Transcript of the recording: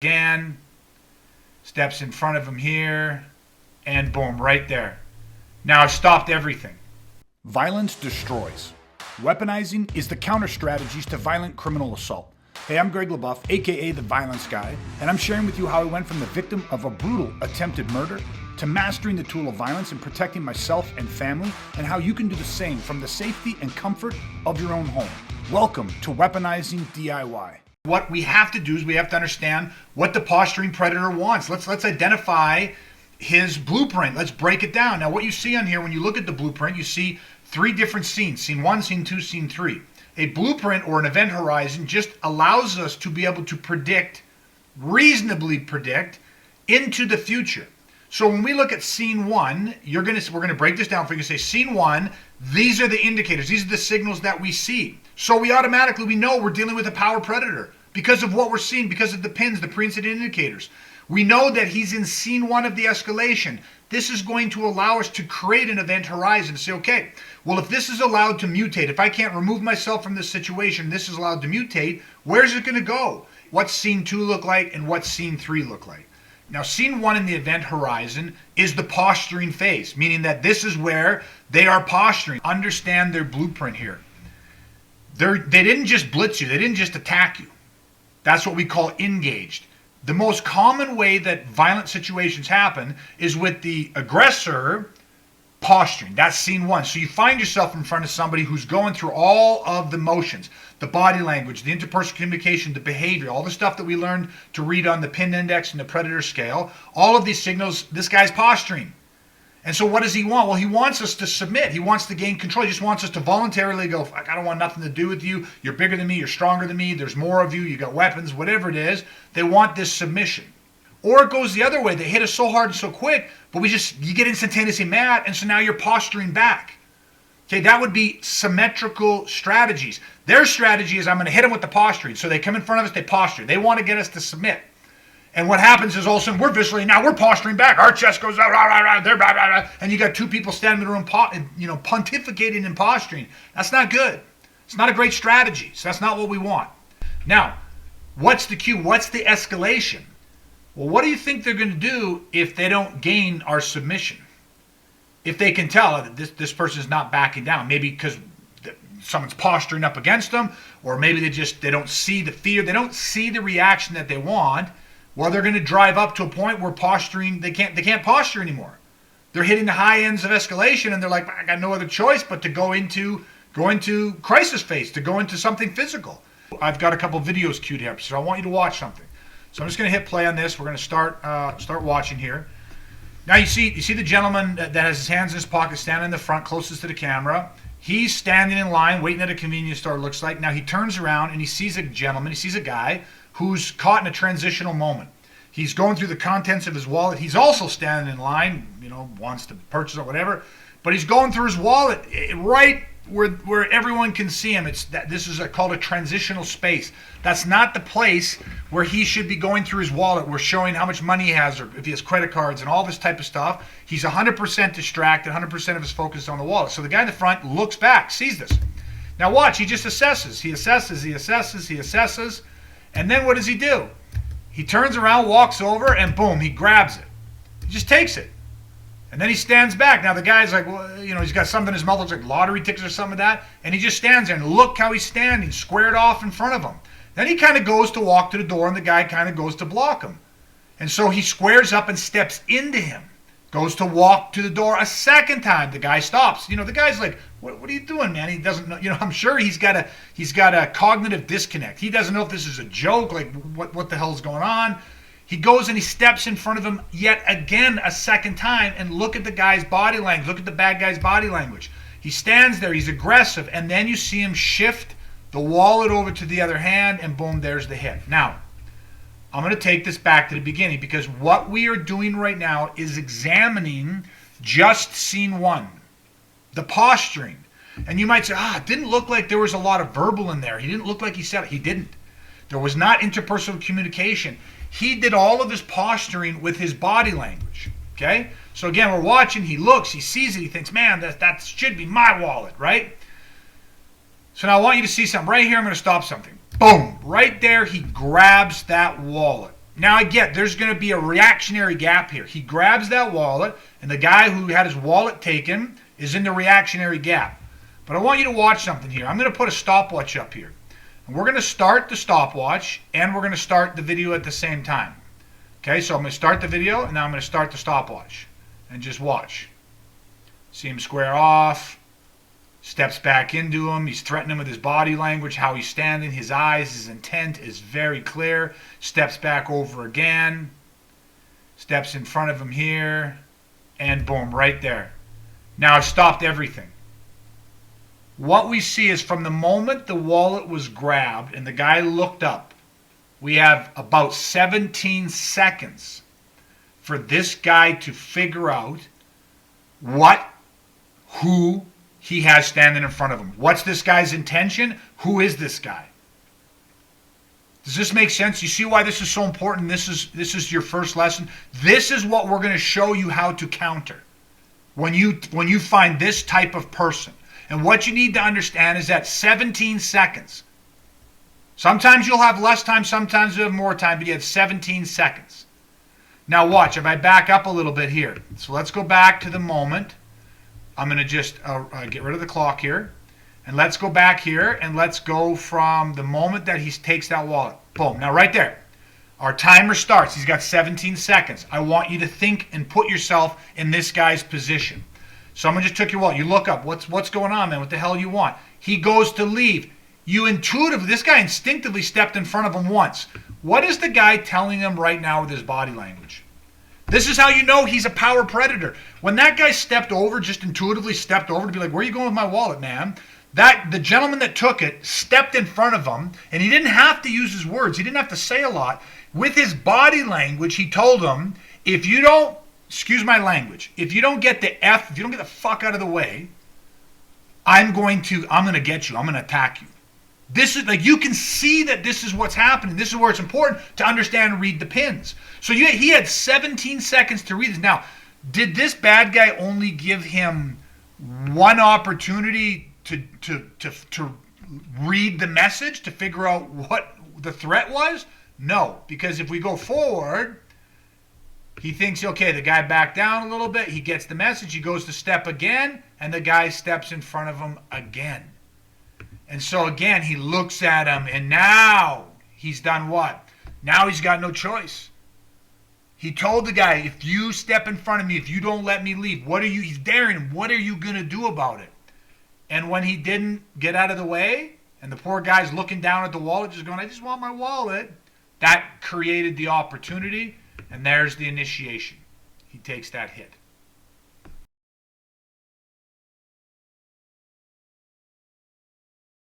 Again, steps in front of him here, and boom, right there. Now I've stopped everything. Violence destroys. Weaponizing is the counter strategies to violent criminal assault. Hey, I'm Greg LaBeouf, aka The Violence Guy, and I'm sharing with you how I went from the victim of a brutal attempted murder to mastering the tool of violence and protecting myself and family, and how you can do the same from the safety and comfort of your own home. Welcome to Weaponizing DIY. What we have to do is we have to understand what the posturing predator wants. Let's identify his blueprint. Let's break it down. Now, what you see on here, when you look at the blueprint, you see three different scenes: scene 1, scene 2, scene 3. A blueprint or an event horizon just allows us to be able to predict, reasonably predict, into the future. So when we look at scene 1, we're going to break this down for you. Say scene 1, these are the indicators. These are the signals that we see. So we know we're dealing with a power predator because of what we're seeing, because of the pins, the pre-incident indicators. We know that he's in scene 1 of the escalation. This is going to allow us to create an event horizon to say, okay, well, if this is allowed to mutate, if I can't remove myself from this situation, this is allowed to mutate, where's it going to go? What's scene 2 look like and what's scene 3 look like? Now, scene 1 in the event horizon is the posturing phase, meaning that this is where they are posturing. Understand their blueprint here. They didn't just blitz you. They didn't just attack you. That's what we call engaged. The most common way that violent situations happen is with the aggressor posturing. That's scene 1. So you find yourself in front of somebody who's going through all of the motions, the body language, the interpersonal communication, the behavior, all the stuff that we learned to read on the PIN index and the predator scale. All of these signals, this guy's posturing. And so what does he want? Well, he wants us to submit. He wants to gain control. He just wants us to voluntarily go, I don't want nothing to do with you. You're bigger than me. You're stronger than me. There's more of you. You got weapons, whatever it is. They want this submission. Or it goes the other way. They hit us so hard and so quick, but you get instantaneously mad, and so now you're posturing back. Okay, that would be symmetrical strategies. Their strategy is, I'm going to hit them with the posturing. So they come in front of us, they posture. They want to get us to submit. And what happens is all of a sudden we're posturing back. Our chest goes out, rah, rah, rah, they're blah, blah, blah, and you got two people standing in the room, pontificating and posturing. That's not good. It's not a great strategy. So that's not what we want. Now, what's the cue? What's the escalation? Well, what do you think they're going to do if they don't gain our submission? If they can tell that this person is not backing down, maybe because someone's posturing up against them, or maybe they don't see the fear, they don't see the reaction that they want. Well, they're going to drive up to a point where posturing, they can't posture anymore. They're hitting the high ends of escalation, and they're like, I got no other choice but to go into crisis phase, to go into something physical. I've got a couple videos queued here, so I want you to watch something. So I'm just going to hit play on this. We're going to start watching here. Now you see the gentleman that has his hands in his pocket, standing in the front, closest to the camera. He's standing in line, waiting at a convenience store, it looks like. Now he turns around and he sees a guy who's caught in a transitional moment. He's going through the contents of his wallet. He's also standing in line, wants to purchase or whatever, but he's going through his wallet right where everyone can see him. This is called a transitional space. That's not the place where he should be going through his wallet. We're showing how much money he has, or if he has credit cards and all this type of stuff. He's 100% distracted, 100% of his focus is on the wallet. So the guy in the front looks back, sees this. Now watch, he just assesses. He assesses. And then what does he do? He turns around, walks over, and boom, he grabs it. He just takes it. And then he stands back. Now the guy's like, well, he's got something in his mouth, looks like lottery tickets or something of that. And he just stands there, and look how he's standing, squared off in front of him. Then he kind of goes to walk to the door, and the guy kind of goes to block him. And so he squares up and steps into him. Goes to walk to the door a second time. The guy stops. The guy's like, what are you doing, man? He doesn't know. I'm sure he's got a cognitive disconnect. He doesn't know if this is a joke, like what the hell's going on. He goes and he steps in front of him yet again a second time, and look at the guy's body language. Look at the bad guy's body language. He stands there, he's aggressive, and then you see him shift the wallet over to the other hand, and boom, there's the hit. Now, I'm going to take this back to the beginning, because what we are doing right now is examining just scene 1, the posturing. And you might say, it didn't look like there was a lot of verbal in there. He didn't look like he said it. He didn't. There was not interpersonal communication. He did all of his posturing with his body language. Okay? So again, we're watching, he looks, he sees it, he thinks, man, that should be my wallet, right? So now I want you to see something. Right here, I'm going to stop something. Boom! Right there, he grabs that wallet. Now I get there's going to be a reactionary gap here. He grabs that wallet, and the guy who had his wallet taken is in the reactionary gap. But I want you to watch something here. I'm going to put a stopwatch up here. And we're going to start the stopwatch, and we're going to start the video at the same time. Okay, so I'm going to start the video, and now I'm going to start the stopwatch. And just watch. See him square off. Steps back into him. He's threatening him with his body language, how he's standing, his eyes, his intent is very clear. Steps back over again. Steps in front of him here. And boom, right there. Now I've stopped everything. What we see is from the moment the wallet was grabbed and the guy looked up, we have about 17 seconds for this guy to figure out who he has standing in front of him. What's this guy's intention? Who is this guy? Does this make sense? You see why this is so important? This is your first lesson. This is what we're going to show you how to counter when you find this type of person. And what you need to understand is that 17 seconds. Sometimes you'll have less time, sometimes you'll have more time, but you have 17 seconds. Now watch, if I back up a little bit here. So let's go back to the moment. I'm going to just get rid of the clock here. And let's go back here, and let's go from the moment that he takes that wallet. Boom. Now right there, our timer starts. He's got 17 seconds. I want you to think and put yourself in this guy's position. Someone just took your wallet. You look up. What's going on, man? What the hell you want? He goes to leave. This guy instinctively stepped in front of him once. What is the guy telling him right now with his body language? This is how you know he's a power predator. When that guy stepped over, just intuitively stepped over to be like, where are you going with my wallet, man? The gentleman that took it stepped in front of him, and he didn't have to use his words. He didn't have to say a lot. With his body language, he told him, if you don't, excuse my language, if you don't get the fuck out of the way, I'm going to get you. I'm going to attack you. This is like, you can see that this is what's happening. This is where it's important to understand and read the pins. So he had 17 seconds to read this. Now, did this bad guy only give him one opportunity to read the message, to figure out what the threat was? No, because if we go forward, he thinks, okay, the guy backed down a little bit. He gets the message. He goes to step again, and the guy steps in front of him again. And so again, he looks at him, and now he's done what? Now he's got no choice. He told the guy, if you step in front of me, if you don't let me leave, he's daring him, what are you going to do about it? And when he didn't get out of the way, and the poor guy's looking down at the wallet, just going, I just want my wallet, that created the opportunity, and there's the initiation. He takes that hit.